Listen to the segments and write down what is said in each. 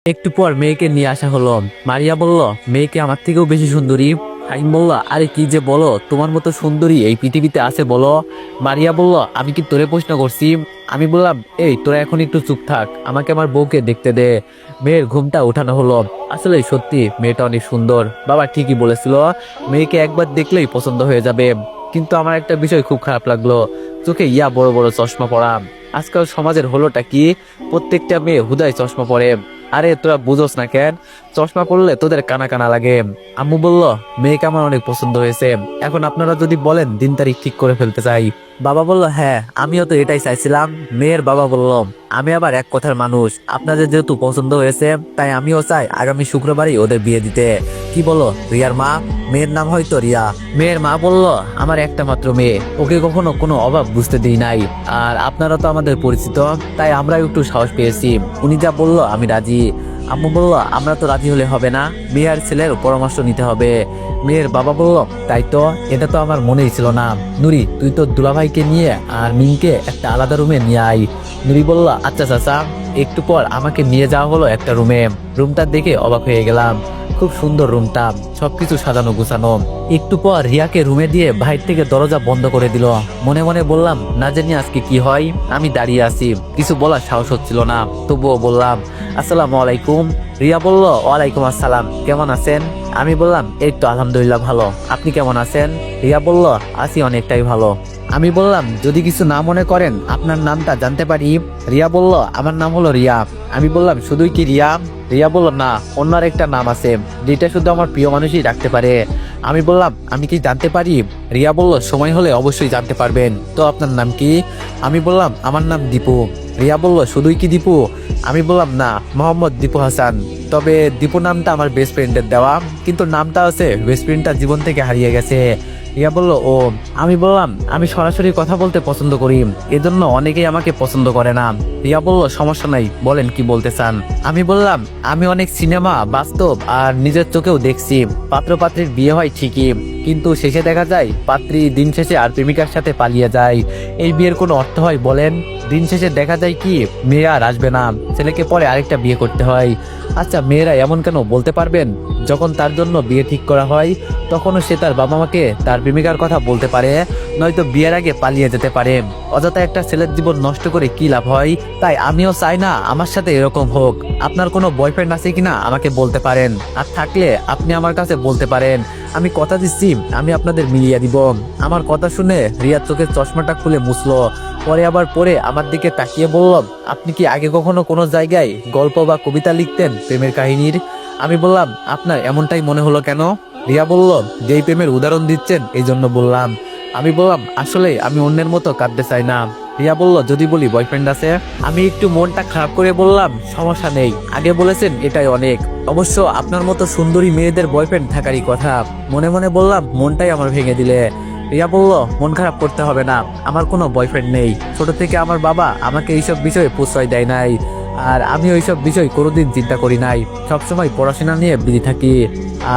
একটু পর মেয়েকে নিয়ে আসা হলো। মারিয়া বলল, মেয়েকে আমার থেকেও বেশি সুন্দরী। হাইম বলল, আরে কি যে বলো, তোমার মতো সুন্দরী এই পৃথিবীতে আছে বলো? মারিয়া বলল, আমি কি তোরে প্রশ্ন করছি? আমি বললাম, এই তোরা এখন একটু চুপ থাক, আমাকে আমার বউকে দেখতে দে। মেয়ের ঘুমটা উঠানো হলো। আসলে সত্যি মেয়েটা অনেক সুন্দর, বাবা ঠিকই বলেছিল, মেয়েকে একবার দেখলেই পছন্দ হয়ে যাবে। কিন্তু আমার একটা বিষয় খুব খারাপ লাগলো, চোখে বড় বড় চশমা পরা। আজকাল সমাজের হলোটা কি, প্রত্যেকটা মেয়ে হুদাই চশমা পরে। আরে তোরা বুঝোস না কেন? চশমা পরলে তোদের কানা কানা লাগে। আম্মু বলল, মেয়েকে আমার অনেক পছন্দ হয়েছে, এখন আপনারা যদি বলেন দিন তারিখ ঠিক করে ফেলতে চাই। বাবা বলল, হ্যাঁ আমিও তো এটাই চাইছিলাম। মেয়ের বাবা বলল, আমি আবার এক কথার মানুষ, আপনাদের যেহেতু পছন্দ হয়েছে তাই আমিও চাই আগামী শুক্রবারই ওদের বিয়ে দিতে। কি বলো রিয়ার মা? মেয়ের নাম হয়তো রিয়া। মেয়ের মা বলল, আমার একটা মাত্র মেয়ে, ওকে কখনো কোনো অভাব বুঝতে দিই নাই। আর আপনারা তো আমাদের পরিচিত, তাই আমরা একটু সাহস পেয়েছি। উনি যা বললো আমি রাজি। আম্মু বলল, আমরা তো রাজি হলে হবে না, মেয়ে আর ছেলের পরামর্শ নিতে হবে। মেয়ের বাবা বলল, তাই তো, এটা তো আমার মনেই ছিল না। নুরি, তুই তো দুলাভাইকে নিয়ে আর মিনকে একটা আলাদা রুমে নিয়ে আয়। নুরি বলল, আচ্ছা চাচা। একটু পর আমাকে নিয়ে যাওয়া হলো একটা রুমে। রুমটা দেখে অবাক হয়ে গেলাম, খুব সুন্দর রুমটা, সবকিছু সাজানো গুছানো। একটু পর রিয়াকে রুমে দিয়ে বাইরে থেকে দরজা বন্ধ করে দিল। মনে মনে বললাম, না জানি আজকে কি হয়। আমি দাঁড়িয়ে আছি, কিছু বলার সাহস হচ্ছিল না, তবুও বললাম, আসসালামু আলাইকুম। রিয়া বলল, ওয়ালাইকুম আসসালাম, কেমন আছেন? আমি বললাম, এই তো আলহামদুলিল্লাহ ভালো, আপনি কেমন আছেন? রিয়া বলল, আছি অনেকটাই ভালো। আমি বললাম, যদি কিছু না মনে করেন আপনার নামটা জানতে পারি? রিয়া বলল, আমার নাম হলো রিয়া। আমি বললাম, শুধুই কি রিয়া? রিয়া বলল, না, অন্য একটা নাম আছে, যেটা শুধু আমার প্রিয় মানুষই রাখতে পারে। আমি বললাম, আমি কি জানতে পারি? রিয়া বলল, সময় হলে অবশ্যই জানতে পারবেন। তো আপনার নাম কি? আমি বললাম, আমার নাম দীপু। রিয়া বলল, শুধুই কি দীপু? আমি বললাম, না, মোহাম্মদ দীপু হাসান। তবে দীপু নামটা আমার বেস্ট ফ্রেন্ডের দেওয়া, কিন্তু নামটা আছে বেস্ট ফ্রেন্ডটা জীবন থেকে হারিয়ে গেছে। রিয়া বলল, ও। আমি বললাম, আমি সরাসরি কথা বলতে পছন্দ করি, এজন্য অনেকেই আমাকে পছন্দ করে না। রিয়া বলল, সমস্যা নাই, বলেন কি বলতে চান। আমি বললাম, আমি অনেক সিনেমা, বাস্তব আর নিজের চোখেও দেখছি, পাত্র পাত্রীর বিয়ে হয় ঠিকই, কিন্তু শেষে দেখা যায় পাত্রী দিন শেষে আর প্রেমিকার সাথে পালিয়ে যায়। এই বিয়ের কোনো অর্থ হয় বলেন? দিন শেষে দেখা যায় কি, মেয়ে আর আসবে না, ছেলেকে পরে আরেকটা বিয়ে করতে হয়। আচ্ছা, মেয়েরা এমন কেন বলতে পারবেন? যখন তার জন্য বিয়ে ঠিক করা হয়, তখনও সে তার বাবা মাকে তার প্রেমিকার কথা বলতে পারে, নয়তো বিয়ের আগে পালিয়ে যেতে পারে। অযথা একটা ছেলের জীবন নষ্ট করে কি লাভ হয়? তাই আমিও চাই না আমার সাথে এরকম হোক। আপনার কোনো বয়ফ্রেন্ড আছে কিনা আমাকে বলতে পারেন, আর থাকলে আপনি আমার কাছে বলতে পারেন। আমি কথা দিচ্ছি, আমি আপনাদের মিলিয়ে দিব। আমার কথা শুনে রিয়ার চোখের চশমাটা খুলে মুছলো, পরে আবার পরে আমার দিকে তাকিয়ে বলল, আপনি কি আগে কখনো কোনো জায়গায় গল্প বা কবিতা লিখতেন প্রেমের কাহিনীর? আমি বললাম, আপনার এমনটাই মনে হলো কেন? রিয়া বলল, যেই প্রেমের উদাহরণ দিচ্ছেন এই জন্য বললাম। আমি বললাম, আসলে আমি অন্যের মতো কাঁদতে চাই না। রিয়া বলল, যদি বলি বয়ফ্রেন্ড আছে? আমি একটু মনটা খারাপ করে বললাম, সমস্যা নেই, আগে বলেছেন এটাই অনেক। অবশ্য আপনার মতো সুন্দরী মেয়েদের বয়ফ্রেন্ড থাকারই কথা। মনে মনে বললাম, মনটাই আমার ভেঙে দিলে। রিয়া বলল, মন খারাপ করতে হবে না, আমার কোনো বয়ফ্রেন্ড নেই। ছোট থেকে আমার বাবা আমাকে এইসব বিষয়ে প্রশ্রয় দেয় নাই, আর আমি ওইসব বিষয় কোনোদিন চিন্তা করি নাই, সবসময় পড়াশোনা নিয়ে বিজি থাকি।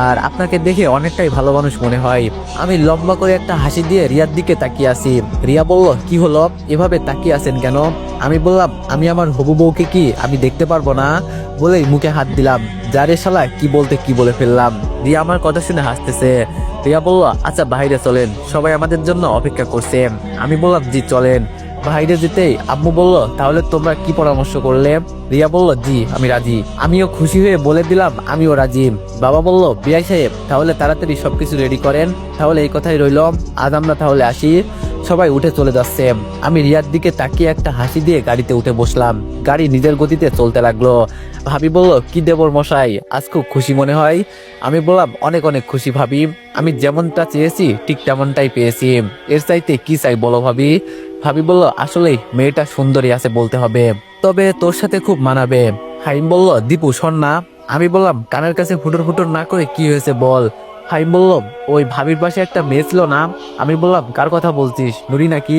আর আপনাকে দেখে অনেকটাই ভালো মানুষ মনে হয়। আমি লম্বা করে একটা হাসি দিয়ে রিয়ার দিকে তাকিয়ে আছি। রিয়া বলল, কি হলো, এভাবে তাকিয়ে আছেন কেন? আমি বললাম, আমি আমার হবু বউকে কি আমি দেখতে পারবো না? বলেই মুখে হাত দিলাম। যারে শালা কি বলতে কি বলে ফেললাম। রিয়া আমার কথা শুনে হাসতেছে। রিয়া বলল, আচ্ছা বাইরে চলেন, সবাই আমাদের জন্য অপেক্ষা করছে। আমি বললাম, জি চলেন। বাইরে যেতেই আম্মু বলল, তাহলে তোমরা কি পরামর্শ করলে? রিয়া বলল, জি আমি রাজি। আমিও খুশি হয়ে বলে দিলাম, আমিও রাজি। বাবা বলল, বিআই সাহেব তাহলে তাড়াতাড়ি সবকিছু রেডি করেন। তাহলে এই কথাই রইল, আজ আমরা তাহলে আসি। সবাই উঠে চলে যাচ্ছে। আমি রিয়ার দিকে তাকিয়ে একটা হাসি দিয়ে গাড়িতে উঠে বসলাম। গাড়ি নিজের গতিতে চলতে লাগলো। ভাবি বলল, কি দেবর মশাই, আজ খুব খুশি মনে হয়? আমি বললাম, অনেক অনেক খুশি ভাবি, আমি যেমনটা চেয়েছি ঠিক তেমনটাই পেয়েছি, এর চাইতে কি চাই বলো ভাবি? ভাবি বলল, আসলেই মেয়েটা সুন্দরী আছে বলতে হবে, তবে তোর সাথে খুব মানাবে। হাইম বলল, দীপু শোন না। আমি বললাম, কানের কাছে ফুটুর ফুটুর না করে কি হয়েছে বল। হাইম বলল, ওই ভাবির পাশে একটা মেয়ে ছিল না? আমি বললাম, কার কথা বলছিস, নুরি নাকি?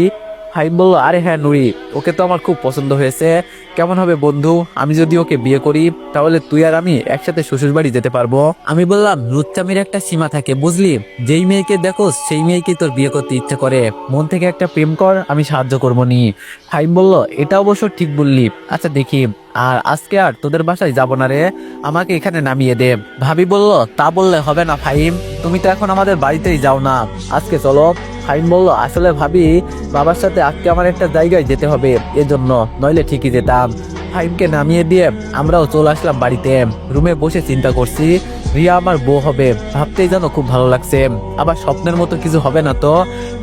ফাহিম বলল, আরে হ্যাঁ নুরি, ওকে তো আমার খুব পছন্দ হয়েছে। কেমন হবে বন্ধু, আমি যদি ওকে বিয়ে করি তাহলে তুই আর আমি একসাথে শ্বশুর বাড়ি যেতে পারবো। আমি বললাম, লুচ্চামির একটা সীমা থাকে বুঝলি, যেই মেয়েকে দেখো সেই মেয়েকে তোর বিয়ে করতে ইচ্ছে করে, মন থেকে একটা প্রেম কর, আমি সাহায্য করবো নি। ফাহিম বলল, এটা অবশ্য ঠিক বললি, আচ্ছা দেখি। আর আজকে আর তোদের বাসায় যাব না রে, আমাকে এখানে নামিয়ে দে। ভাবি বলল, তা বললে হবে না ফাহিম, তুমি তো এখন আমাদের বাড়িতেই যাও না, আজকে চলো। ফাহিম বলল, আসলে ভাবি, বাবার সাথে আজকে আমার একটা জায়গায় যেতে হবে, এজন্য, নইলে ঠিকই যেতাম। ফাহিমকে নামিয়ে দিয়ে আমরাও চলে আসলাম বাড়িতে। রুমে বসে চিন্তা করছি, রিয়া আমার বউ হবে, ভাবতেই যেন খুব ভালো লাগছে। আবার স্বপ্নের মতো কিছু হবে না তো?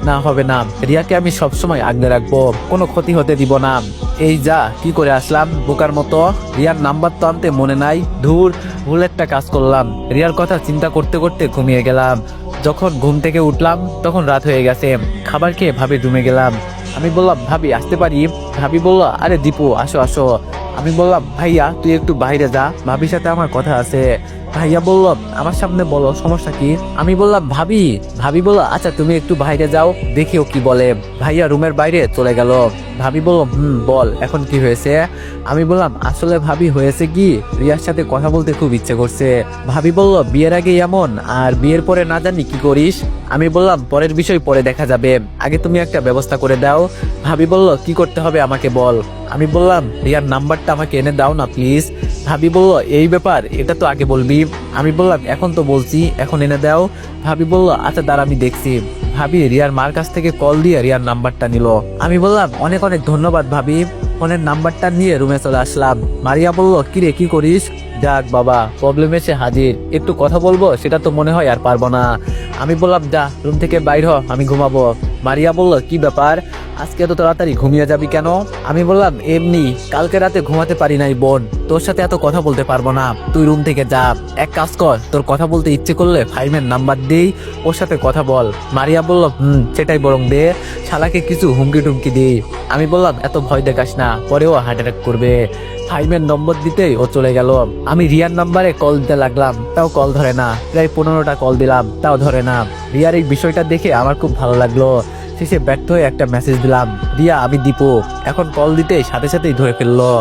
না, হবে না। রিয়াকে আমি সবসময় আগলে রাখবো, কোনো ক্ষতি হতে দিব না। এই যা কি করে আসলাম বোকার মতো, রিয়ার নাম্বার তো আনতে মনে নাই, ধুর, ভুল একটা কাজ করলাম। রিয়ার কথা চিন্তা করতে করতে ঘুমিয়ে গেলাম। যখন ঘুম থেকে উঠলাম তখন রাত হয়ে গেছে। খাবার খেয়ে ভাবি রুমে গেলাম। আমি বললাম, ভাবি আসতে পারি? ভাবি বলল, আরে দীপু আসো আসো। আমি বললাম, ভাইয়া তুই একটু বাইরে যা, ভাবির সাথে আমার কথা আছে। ভাইয়া বলল, আমার সামনে বলো, সমস্যা কি? আমি বললাম, ভাবি। ভাবি বলল, আচ্ছা তুমি একটু বাইরে যাও, দেখি ও কি বলে। ভাইয়া রুমের বাইরে চলে গেল। ভাবি বলল, বল এখন কি হয়েছে? আমি বললাম, আসলে ভাবি হয়েছে কি, রিয়ার সাথে কথা বলতে খুব ইচ্ছে করছে। ভাবি বলল, বিয়ের আগে এমন, আর বিয়ের পরে না জানি কি করিস। আমি বললাম, পরের বিষয় পরে দেখা যাবে, আগে তুমি একটা ব্যবস্থা করে দাও। ভাবি বলল, কি করতে হবে আমাকে বল। আমি বললাম, রিয়ার নাম্বারটা আমাকে এনে দাও না প্লিজ। ভাবি বলল, এই ব্যাপার, এটা তো আগে বলবি। আমি বললাম, এখন তো বলছি, এখন এনে দাও। ভাবি বলল, আচ্ছা দাঁড়া আমি দেখছি। ভাবি রিয়ার মার কাছ থেকে কল দিয়ে রিয়ার নাম্বারটা নিল। আমি বললাম, অনেক অনেক ধন্যবাদ ভাবি। ফোনের নাম্বারটা নিয়ে রুমে চলে আসলাম। মারিয়া বলল, কিরে কি করিস? যাক বাবা, প্রবলেম এসে হাজির, একটু কথা বলবো, সেটা তো মনে হয় আর পারবো না। আমি বললাম, যা রুম থেকে বাইর হ, আমি ঘুমাবো। মারিয়া বলল, কি ব্যাপার, আজকে এত তাড়াতাড়ি ঘুমিয়ে যাবি কেন? আমি বললাম, এমনি, কালকে রাতে ঘুমাতে পারি নাই বোন, তোর সাথে এত কথা বলতে পারবো না, তুই রুম থেকে যা। এক কাজ কর, তোর কথা বলতে ইচ্ছে করলে ফাহিমের নাম্বার দেই, ওর সাথে কথা বল। মারিয়া বলল, সেটাই বরং দে, শালাকে কিছু হুমকি টুমকি দিই। আমি বললাম, এত ভয় দেখাস না, পরেও হার্ট অ্যাটাক করবে। ফাহিমের নম্বর দিতেই ও চলে গেল। আমি রিয়ার নাম্বারে কল দিতে লাগলাম, তাও কল ধরে না। প্রায় 15টা কল দিলাম, তাও ধরে না। রিয়ার এই বিষয়টা দেখে আমার খুব ভালো লাগলো। শেষে ব্যর্থ হয়ে একটা মেসেজ দিলাম, রিয়া আমি দীপু। এখন কল দিতে সাথে সাথেই ধরে ফেললো।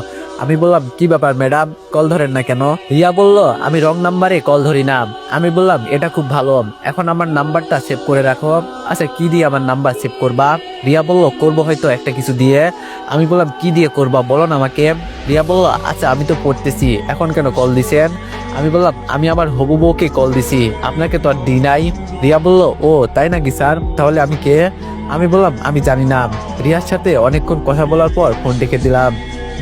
আমি বললাম, কি ব্যাপার ম্যাডাম, কল ধরেন না কেন? রিয়া বলল, আমি রং নাম্বারে কল ধরি না। আমি বললাম, এটা খুব ভালো, এখন আমার নাম্বারটা সেভ করে রাখো। আচ্ছা কি দিয়ে আমার নাম্বার সেভ করবা? রিয়া বলল, করবো হয়তো একটা কিছু দিয়ে। আমি বললাম, কি দিয়ে করবা বলো না আমাকে। রিয়া বলল, আচ্ছা আমি তো পড়তেছি, এখন কেন কল দিছেন? আমি বললাম, আমি আমার হবু বউকে কল দিছি, আপনাকে তো আর দিই নাই। রিয়া বলল, ও তাই নাকি স্যার, তাহলে আমি কে? আমি বললাম, আমি জানি না। রিয়ার সাথে অনেকক্ষণ কথা বলার পর ফোন রেখে দিলাম।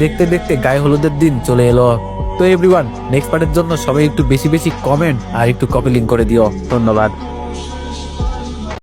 দেখতে দেখতে গায়ে হলুদের দিন চলে এলো। তো এভরিওয়ান, নেক্সট পার্টের জন্য সবাই একটু বেশি বেশি কমেন্ট আর একটু কপি লিঙ্ক করে দিও। ধন্যবাদ।